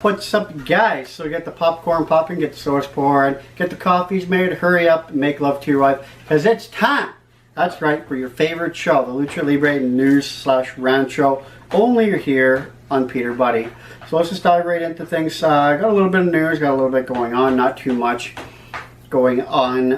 What's up, guys? So get the popcorn popping, get the sauce pouring, get the coffees made, hurry up and make love to your wife, because it's time! That's right, for your favorite show, the Lucha Libre news/rant show, only here on Peter Buddy. So let's just dive right into things. Got a little bit of news, got a little bit going on, not too much going on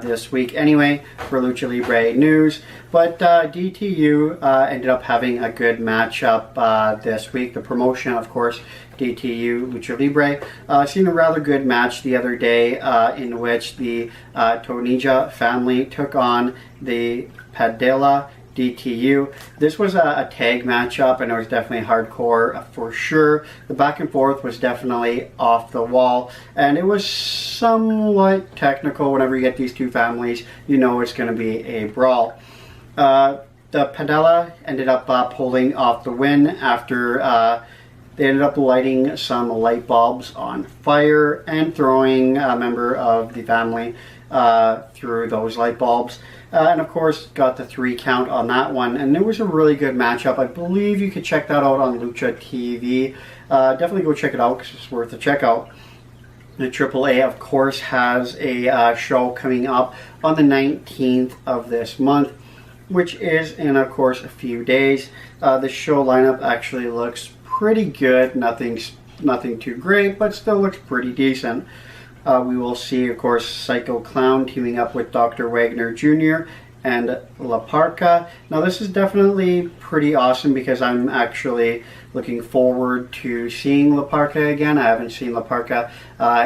this week anyway for Lucha Libre news, but DTU ended up having a good matchup this week. The promotion, of course, DTU Lucha Libre seen a rather good match the other day in which the Tonija family took on the Padilla DTU. This was a tag matchup, and it was definitely hardcore for sure. The back and forth was definitely off the wall, and it was somewhat technical. Whenever you get these two families, you know it's going to be a brawl. The Padilla ended up pulling off the win after they ended up lighting some light bulbs on fire and throwing a member of the family through those light bulbs. And of course got the 3 count on that one, and it was a really good matchup. I believe you could check that out on Lucha TV. Definitely go check it out because it's worth a check out. The AAA, of course, has a show coming up on the 19th of this month, which is in, of course, a few days. The show lineup actually looks pretty good. Nothing too great, but still looks pretty decent. We will see, of course, Psycho Clown teaming up with Dr. Wagner Jr. and La Parca. Now, this is definitely pretty awesome because I'm actually looking forward to seeing La Parca again. I haven't seen La Parca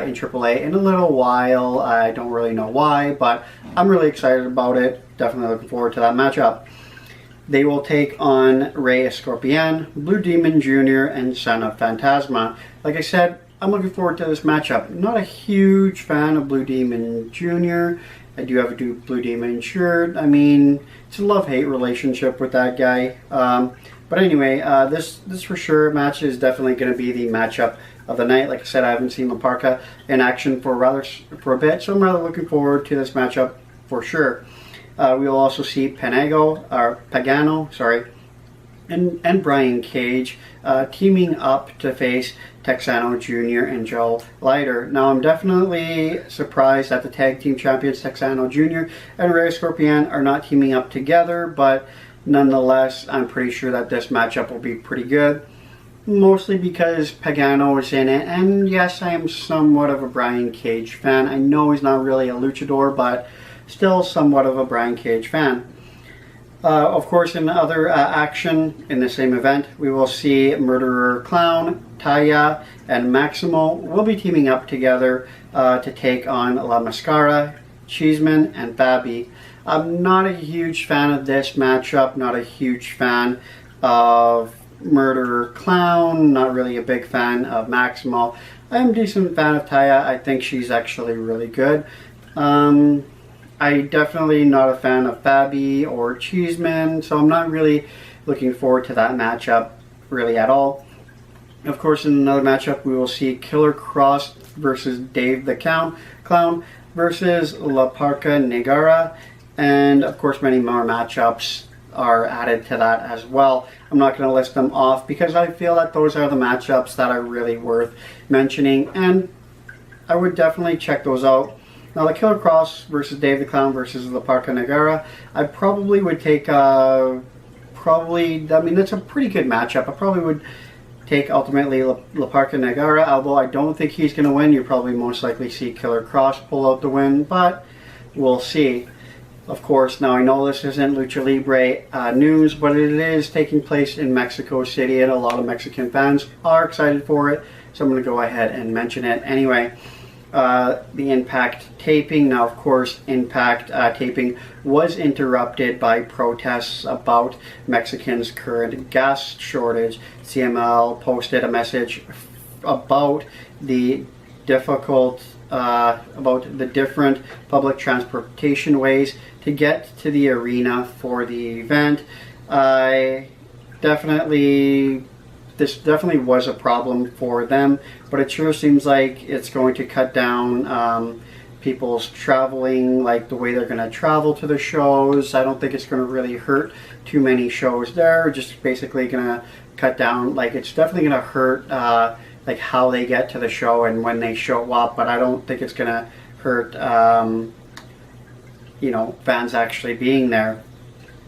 in AAA in a little while. I don't really know why, but I'm really excited about it. Definitely looking forward to that matchup. They will take on Rey Escorpion, Blue Demon Jr., and Son of Phantasma. Like I said, I'm looking forward to this matchup. I'm not a huge fan of Blue Demon Jr. I do have a Blue Demon shirt. I mean, it's a love-hate relationship with that guy. But anyway, this for sure match is definitely going to be the matchup of the night. Like I said, I haven't seen La Parca in action for a bit, so I'm rather looking forward to this matchup for sure. We will also see Pagano, and Brian Cage teaming up to face Texano Jr. and Joe Leiter. Now, I'm definitely surprised that the tag team champions Texano Jr. and Rey Escorpion are not teaming up together, but nonetheless, I'm pretty sure that this matchup will be pretty good. Mostly because Pagano is in it, and yes, I am somewhat of a Brian Cage fan. I know he's not really a luchador, but still somewhat of a Brian Cage fan. Of course, in other action in the same event, we will see Murderer Clown, Taya, and Maximo will be teaming up together to take on La Mascara, Cheeseman, and Fabi. I'm not a huge fan of this matchup, not a huge fan of Murderer Clown, not really a big fan of Maximo. I'm a decent fan of Taya. I think she's actually really good. I definitely not a fan of Fabi or Cheeseman, so I'm not really looking forward to that matchup really at all. Of course, in another matchup, we will see Killer Cross versus Dave the Clown versus La Parca Negara, and of course many more matchups are added to that as well. I'm not going to list them off because I feel that those are the matchups that are really worth mentioning, and I would definitely check those out. Now, the Killer Cross versus Dave the Clown versus La Parca Negara, I probably would take, I mean, that's a pretty good matchup. I probably would take ultimately La Parca Negara, although I don't think he's going to win. You probably most likely see Killer Cross pull out the win, but we'll see. Of course, now I know this isn't Lucha Libre news, but it is taking place in Mexico City, and a lot of Mexican fans are excited for it, so I'm going to go ahead and mention it anyway. The Impact taping. Now, of course, Impact taping was interrupted by protests about Mexicans' current gas shortage. CML posted a message about the different public transportation ways to get to the arena for the event. This definitely was a problem for them, but it sure seems like it's going to cut down people's traveling, like the way they're going to travel to the shows. I don't think it's going to really hurt too many shows there. Just basically going to cut down, like it's definitely going to hurt like how they get to the show and when they show up, but I don't think it's gonna hurt you know, fans actually being there.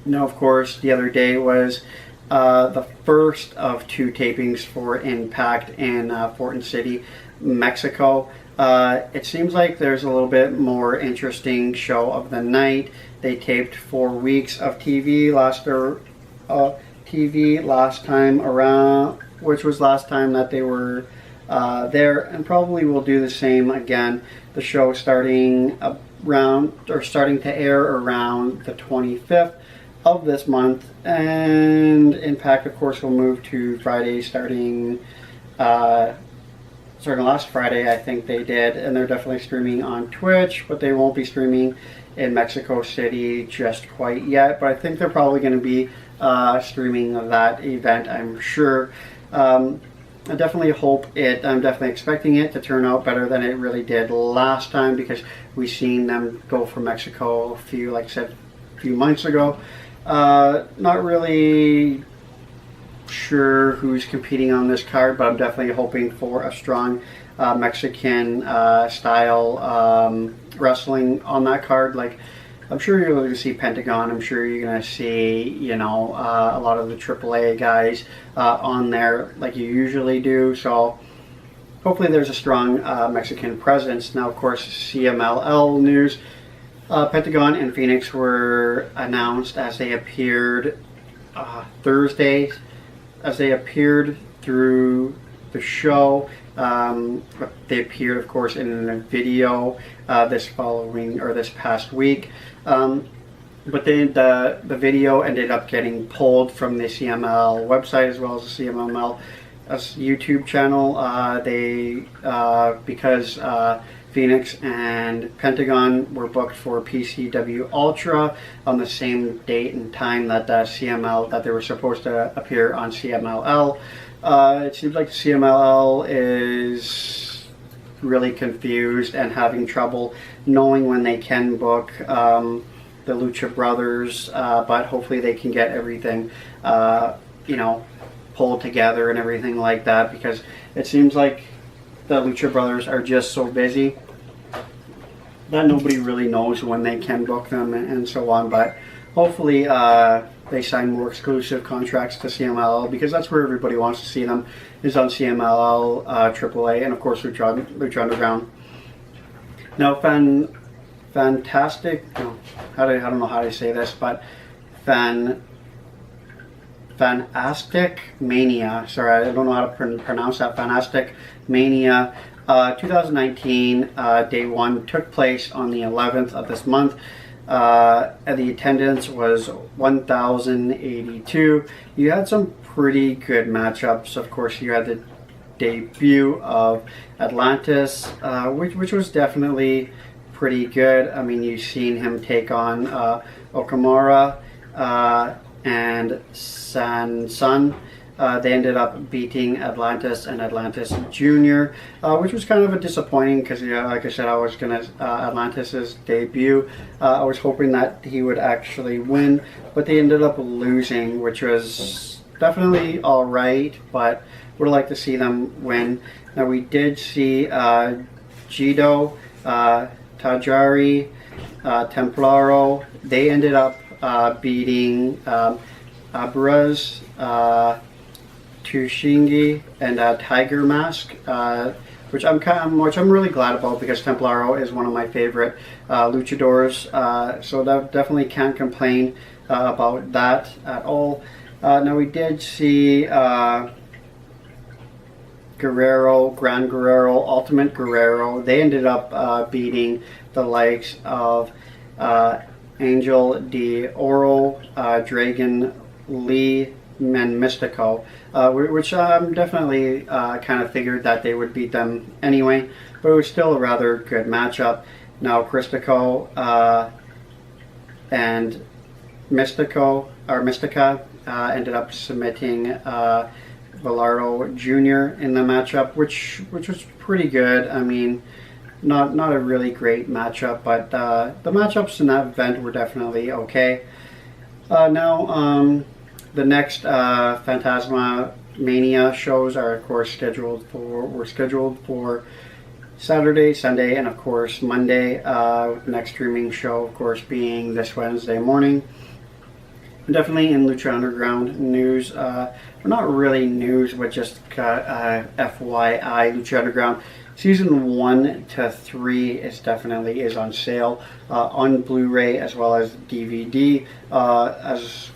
Now, of course, the other day was the first of 2 tapings for Impact in Fortin City, Mexico. It seems like there's a little bit more interesting show of the night. They taped 4 weeks of TV last time around, which was last time that they were there, and probably will do the same again. The show starting to air around the 25th of this month, and Impact, of course, will move to Friday starting last Friday, I think they did, and they're definitely streaming on Twitch, but they won't be streaming in Mexico City just quite yet. But I think they're probably going to be streaming that event, I'm sure. I definitely hope I'm definitely expecting it to turn out better than it really did last time, because we've seen them go for Mexico a few months ago. Not really sure who's competing on this card, but I'm definitely hoping for a strong Mexican style wrestling on that card. Like, I'm sure you're going to see Pentagon. I'm sure you're going to see, you know, a lot of the AAA guys on there like you usually do. So hopefully there's a strong Mexican presence. Now, of course, CMLL news. Pentagon and Phoenix were announced as they appeared Thursday, as they appeared through the show. They appeared, of course, in a video this past week. But then the video ended up getting pulled from the CML website as well as the CMLL YouTube channel. Because Phoenix and Pentagon were booked for PCW Ultra on the same date and time that they were supposed to appear on CMLL. It seems like CMLL is really confused and having trouble knowing when they can book the Lucha brothers, but hopefully they can get everything you know, pulled together and everything like that, because it seems like the Lucha brothers are just so busy that nobody really knows when they can book them and so on. But hopefully they sign more exclusive contracts to CMLL, because that's where everybody wants to see them, is on CMLL, AAA, and of course Lucha Underground. Now, fantastic. I don't know how to say this, but Fantastic Mania. Sorry, I don't know how to pronounce that. Fantastic Mania 2019 Day 1 took place on the 11th of this month. And the attendance was 1,082. You had some pretty good matchups. Of course, you had the debut of Atlantis, which was definitely pretty good. I mean, you've seen him take on Okamura and Sun. They ended up beating Atlantis and Atlantis Jr., which was kind of a disappointing, because, like I said, I was gonna Atlantis's debut. I was hoping that he would actually win, but they ended up losing, which was definitely all right, but would like to see them win. Now, we did see Jido, Tajari, Templaro. They ended up beating Abraz, Tushingi, and Tiger Mask, which I'm really glad about, because Templaro is one of my favorite luchadors. So that definitely can't complain about that at all. Now, we did see Guerrero, Gran Guerrero, Ultimate Guerrero. They ended up beating the likes of Angel de Oro, Dragon Lee, and Mystico, which definitely kind of figured that they would beat them anyway, but it was still a rather good matchup. Now, Christico and Mystica ended up submitting Velardo Jr. in the matchup, which was pretty good. I mean, not a really great matchup, but the matchups in that event were definitely okay. Now, the next Phantasma Mania shows are of course scheduled for Saturday, Sunday, and of course Monday. Next streaming show, of course, being this Wednesday morning. Definitely in Lucha Underground news, not really news, but just FYI, Lucha Underground season 1 to 3 is on sale on Blu-ray as well as DVD. As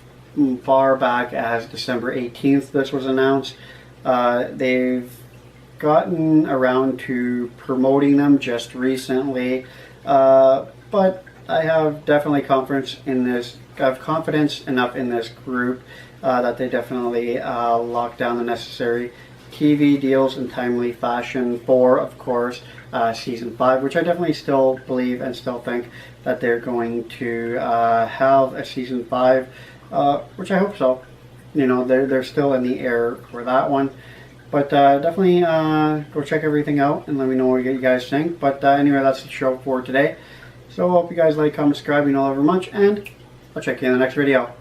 far back as December 18th, this was announced. They've gotten around to promoting them just recently, but I have definitely confidence enough in this group that they definitely lock down the necessary TV deals in timely fashion for, of course, season 5, which I definitely still believe and still think that they're going to have a season 5, which I hope so. You know, they're still in the air for that one. But definitely go check everything out and let me know what you guys think. But anyway, that's the show for today. So I hope you guys like, comment, subscribe, you know, over much, and I'll check you in the next video.